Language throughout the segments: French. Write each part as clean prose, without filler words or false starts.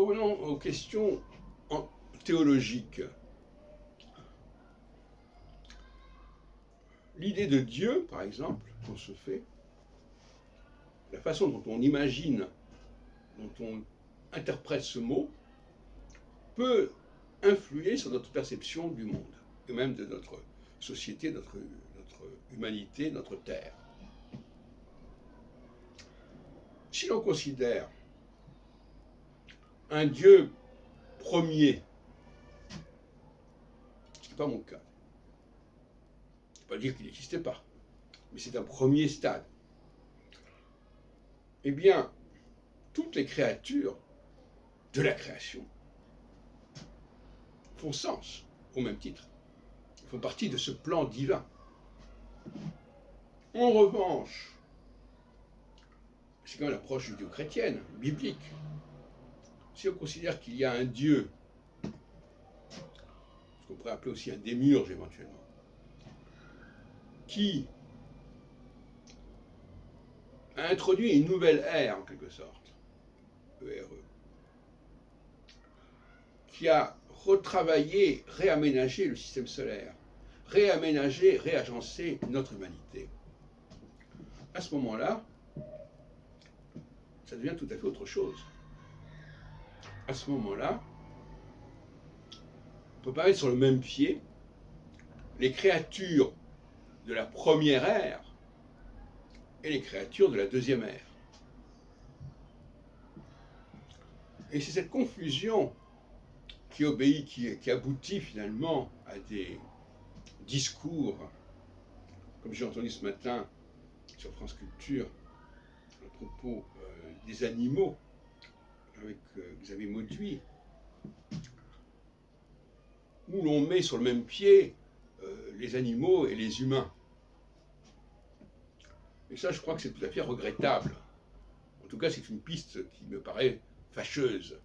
revenons aux questions théologiques. L'idée de Dieu, par exemple, qu'on se fait, la façon dont on imagine, dont on interprète ce mot, peut influer sur notre perception du monde, et même de notre société, notre humanité, notre terre. Si l'on considère un Dieu premier, ce n'est pas mon cas, je ne peux pas dire qu'il n'existait pas, mais c'est un premier stade, eh bien, toutes les créatures de la création font sens, au même titre. Ils font partie de ce plan divin. En revanche, c'est quand même l'approche judéo-chrétienne, biblique. Si on considère qu'il y a un Dieu, ce qu'on pourrait appeler aussi un démiurge éventuellement, qui a introduit une nouvelle ère en quelque sorte, ERE, qui a retravaillé, réaménagé le système solaire, réaménagé, réagencé notre humanité. À ce moment-là, ça devient tout à fait autre chose. À ce moment-là, on ne peut pas mettre sur le même pied les créatures de la première ère et les créatures de la deuxième ère. Et c'est cette confusion qui obéit, qui aboutit finalement à des discours, comme j'ai entendu ce matin sur France Culture, à propos des animaux, avec Xavier Mauduit, où l'on met sur le même pied les animaux et les humains. Et ça, je crois que c'est tout à fait regrettable. En tout cas, c'est une piste qui me paraît fâcheuse.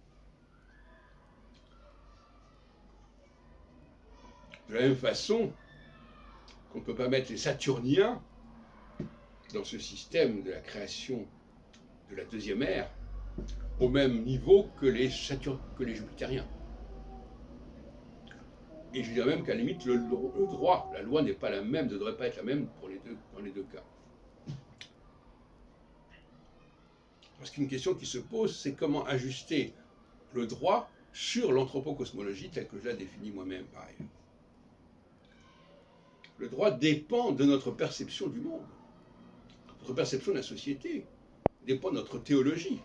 De la même façon qu'on ne peut pas mettre les Saturniens dans ce système de la création de la deuxième ère au même niveau que les Jupitériens. Et je dirais même qu'à la limite, le droit, la loi n'est pas la même, ne devrait pas être la même dans les deux cas. Parce qu'une question qui se pose, c'est comment ajuster le droit sur l'anthropocosmologie telle que je la définis moi-même par ailleurs. Le droit dépend de notre perception du monde, notre perception de la société, dépend de notre théologie.